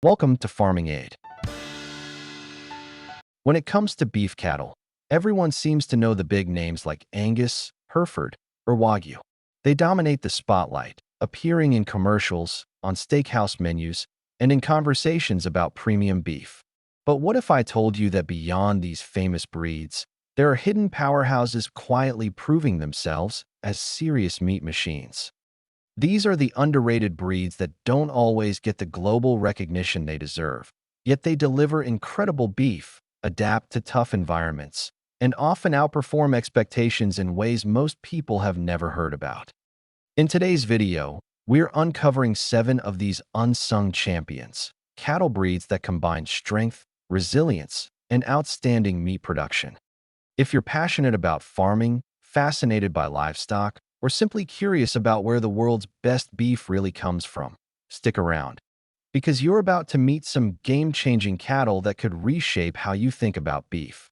Welcome to Farming Aid. When it comes to beef cattle, everyone seems to know the big names like Angus, Hereford, or Wagyu. They dominate the spotlight, appearing in commercials, on steakhouse menus, and in conversations about premium beef. But what if I told you that beyond these famous breeds, there are hidden powerhouses quietly proving themselves as serious meat machines? These are the underrated breeds that don't always get the global recognition they deserve, yet they deliver incredible beef, adapt to tough environments, and often outperform expectations in ways most people have never heard about. In today's video, we're uncovering 7 of these unsung champions, cattle breeds that combine strength, resilience, and outstanding meat production. If you're passionate about farming, fascinated by livestock, or simply curious about where the world's best beef really comes from, stick around, because you're about to meet some game-changing cattle that could reshape how you think about beef.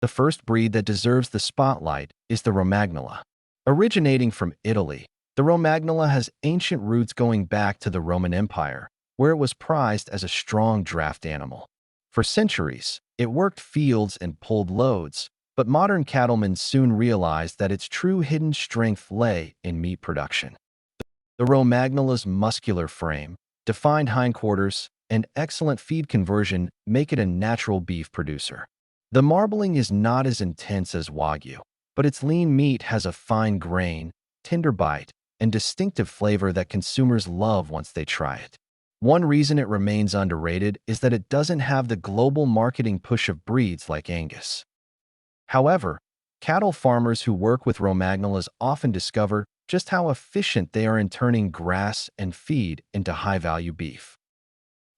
The first breed that deserves the spotlight is the Romagnala. Originating from Italy, the Romagnala has ancient roots going back to the Roman Empire, where it was prized as a strong draft animal. For centuries, it worked fields and pulled loads, but modern cattlemen soon realized that its true hidden strength lay in meat production. The Romagnola's muscular frame, defined hindquarters, and excellent feed conversion make it a natural beef producer. The marbling is not as intense as Wagyu, but its lean meat has a fine grain, tender bite, and distinctive flavor that consumers love once they try it. One reason it remains underrated is that it doesn't have the global marketing push of breeds like Angus. However, cattle farmers who work with Romagnalas often discover just how efficient they are in turning grass and feed into high-value beef.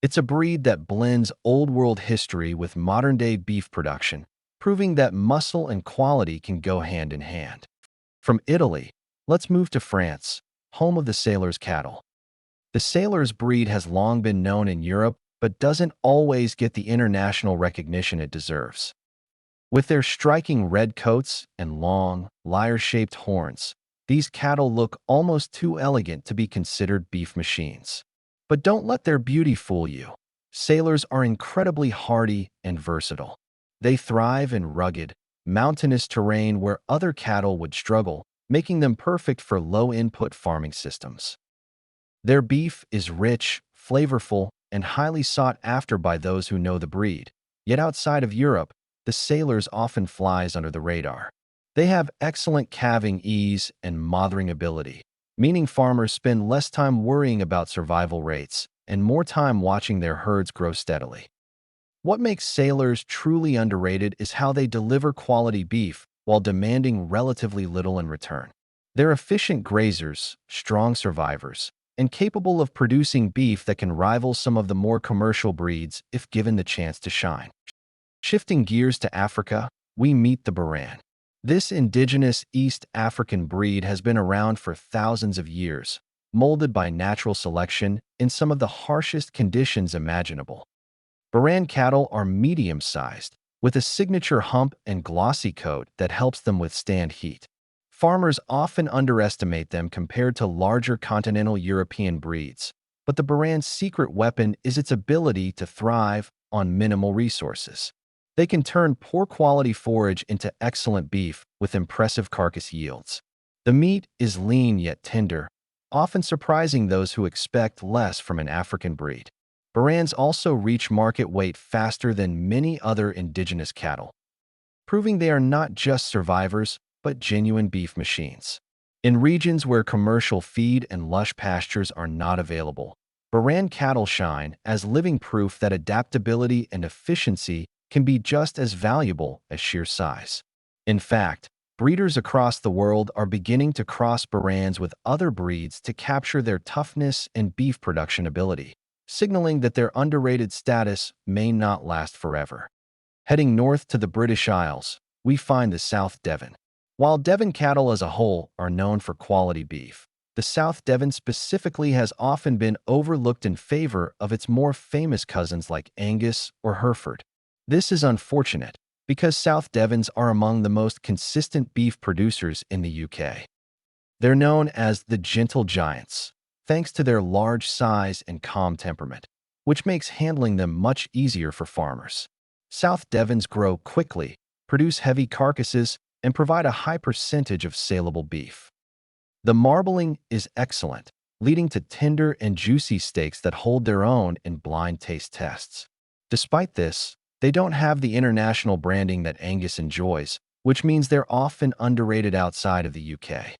It's a breed that blends old-world history with modern-day beef production, proving that muscle and quality can go hand in hand. From Italy, let's move to France, home of the Sailor's cattle. The Sailor's breed has long been known in Europe, but doesn't always get the international recognition it deserves. With their striking red coats and long, lyre-shaped horns, these cattle look almost too elegant to be considered beef machines. But don't let their beauty fool you. Sailors are incredibly hardy and versatile. They thrive in rugged, mountainous terrain where other cattle would struggle, making them perfect for low-input farming systems. Their beef is rich, flavorful, and highly sought after by those who know the breed. Yet outside of Europe, the Sailors often flies under the radar. They have excellent calving ease and mothering ability, meaning farmers spend less time worrying about survival rates and more time watching their herds grow steadily. What makes Sailors truly underrated is how they deliver quality beef while demanding relatively little in return. They're efficient grazers, strong survivors, and capable of producing beef that can rival some of the more commercial breeds if given the chance to shine. Shifting gears to Africa, we meet the Banan. This indigenous East African breed has been around for thousands of years, molded by natural selection in some of the harshest conditions imaginable. Banan cattle are medium-sized, with a signature hump and glossy coat that helps them withstand heat. Farmers often underestimate them compared to larger continental European breeds, but the Baran's secret weapon is its ability to thrive on minimal resources. They can turn poor quality forage into excellent beef with impressive carcass yields. The meat is lean yet tender, often surprising those who expect less from an African breed. Barans also reach market weight faster than many other indigenous cattle, proving they are not just survivors, but genuine beef machines. In regions where commercial feed and lush pastures are not available, Baran cattle shine as living proof that adaptability and efficiency can be just as valuable as sheer size. In fact, breeders across the world are beginning to cross Barans with other breeds to capture their toughness and beef production ability, signaling that their underrated status may not last forever. Heading north to the British Isles, we find the South Devon. While Devon cattle as a whole are known for quality beef, the South Devon specifically has often been overlooked in favor of its more famous cousins like Angus or Hereford. This is unfortunate, because South Devons are among the most consistent beef producers in the UK. They're known as the gentle giants, thanks to their large size and calm temperament. which makes handling them much easier for farmers. South Devons grow quickly, produce heavy carcasses, and provide a high percentage of saleable beef. The marbling is excellent, leading to tender and juicy steaks that hold their own in blind taste tests. Despite this, they don't have the international branding that Angus enjoys, which means they're often underrated outside of the UK.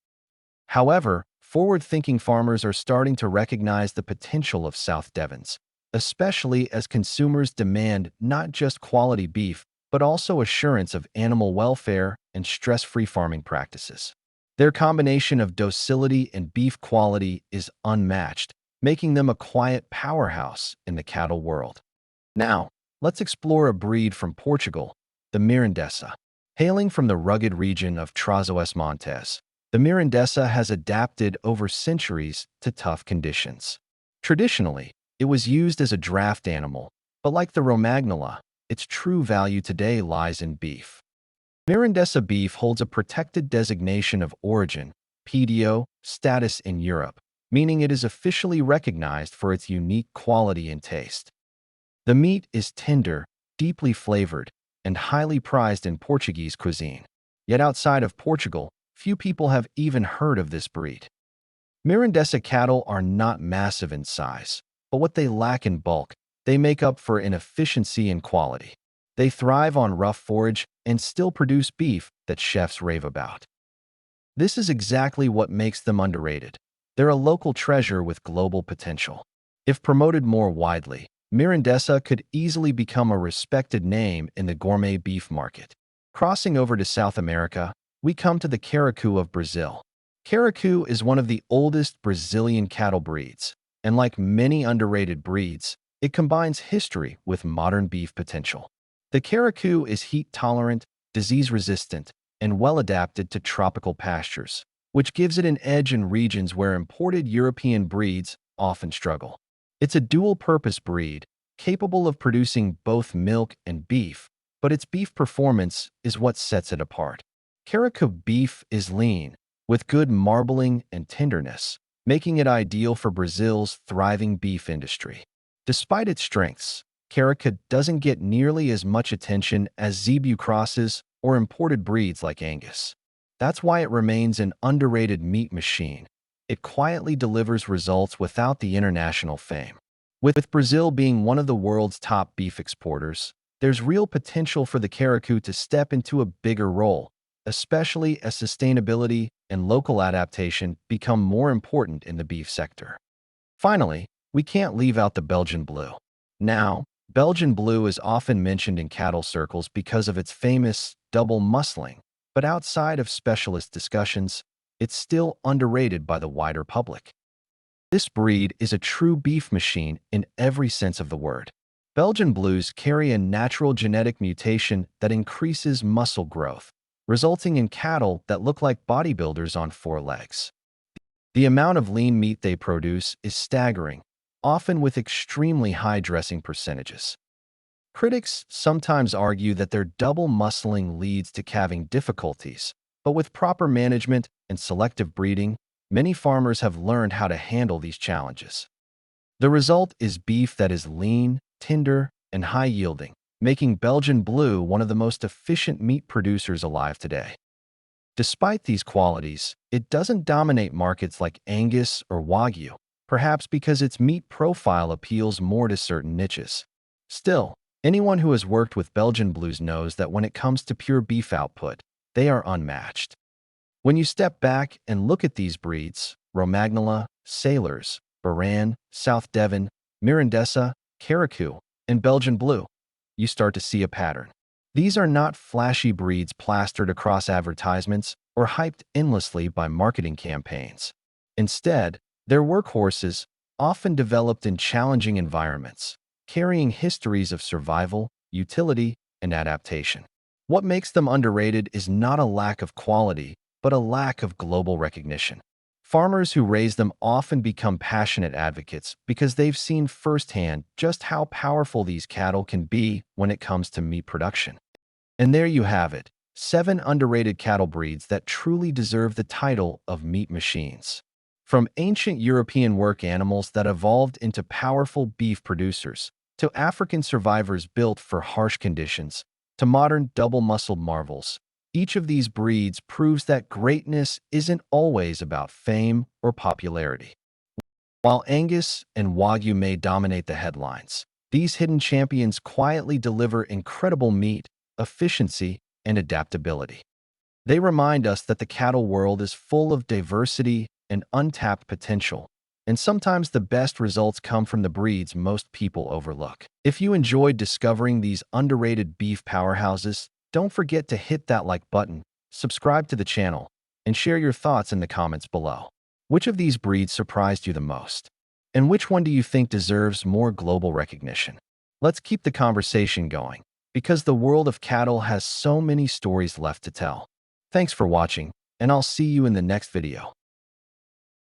However, forward-thinking farmers are starting to recognize the potential of South Devons, especially as consumers demand not just quality beef, but also assurance of animal welfare and stress-free farming practices. Their combination of docility and beef quality is unmatched, making them a quiet powerhouse in the cattle world. Now, let's explore a breed from Portugal, the Mirandesa. Hailing from the rugged region of Trás-os-Montes, the Mirandesa has adapted over centuries to tough conditions. Traditionally, it was used as a draft animal, but like the Romagnala, its true value today lies in beef. Mirandesa beef holds a protected designation of origin, PDO, status in Europe, meaning it is officially recognized for its unique quality and taste. The meat is tender, deeply flavored, and highly prized in Portuguese cuisine. Yet outside of Portugal, few people have even heard of this breed. Mirandesa cattle are not massive in size, but what they lack in bulk, they make up for in efficiency and quality. They thrive on rough forage and still produce beef that chefs rave about. This is exactly what makes them underrated. They're a local treasure with global potential. If promoted more widely, Mirandesa could easily become a respected name in the gourmet beef market. Crossing over to South America, we come to the Caracu of Brazil. Caracu is one of the oldest Brazilian cattle breeds, and like many underrated breeds, it combines history with modern beef potential. The Caracu is heat-tolerant, disease-resistant, and well-adapted to tropical pastures, which gives it an edge in regions where imported European breeds often struggle. It's a dual-purpose breed, capable of producing both milk and beef, but its beef performance is what sets it apart. Caracu beef is lean, with good marbling and tenderness, making it ideal for Brazil's thriving beef industry. Despite its strengths, Caraca doesn't get nearly as much attention as Zebu crosses or imported breeds like Angus. That's why it remains an underrated meat machine. It quietly delivers results without the international fame. With Brazil being one of the world's top beef exporters, there's real potential for the Caracu to step into a bigger role, especially as sustainability and local adaptation become more important in the beef sector. Finally, we can't leave out the Belgian Blue. Now, Belgian Blue is often mentioned in cattle circles because of its famous double muscling, but outside of specialist discussions, it's still underrated by the wider public. This breed is a true beef machine in every sense of the word. Belgian Blues carry a natural genetic mutation that increases muscle growth, resulting in cattle that look like bodybuilders on four legs. The amount of lean meat they produce is staggering, often with extremely high dressing percentages. Critics sometimes argue that their double muscling leads to calving difficulties, but with proper management and selective breeding, many farmers have learned how to handle these challenges. The result is beef that is lean, tender, and high-yielding, making Belgian Blue one of the most efficient meat producers alive today. Despite these qualities, it doesn't dominate markets like Angus or Wagyu, perhaps because its meat profile appeals more to certain niches. Still, anyone who has worked with Belgian Blues knows that when it comes to pure beef output, they are unmatched. When you step back and look at these breeds, Romagnala, Sailors, Banan, South Devon, Mirandesa, Caracu, and Belgian Blue, you start to see a pattern. These are not flashy breeds plastered across advertisements or hyped endlessly by marketing campaigns. Instead, they're workhorses, often developed in challenging environments, carrying histories of survival, utility, and adaptation. What makes them underrated is not a lack of quality, but a lack of global recognition. Farmers who raise them often become passionate advocates because they've seen firsthand just how powerful these cattle can be when it comes to meat production. And there you have it, 7 underrated cattle breeds that truly deserve the title of meat machines. From ancient European work animals that evolved into powerful beef producers, to African survivors built for harsh conditions, to modern double-muscled marvels, each of these breeds proves that greatness isn't always about fame or popularity. While Angus and Wagyu may dominate the headlines, these hidden champions quietly deliver incredible meat, efficiency, and adaptability. They remind us that the cattle world is full of diversity and untapped potential, and sometimes the best results come from the breeds most people overlook. If you enjoyed discovering these underrated beef powerhouses, don't forget to hit that like button, subscribe to the channel, and share your thoughts in the comments below. Which of these breeds surprised you the most? And which one do you think deserves more global recognition? Let's keep the conversation going, because the world of cattle has so many stories left to tell. Thanks for watching, and I'll see you in the next video.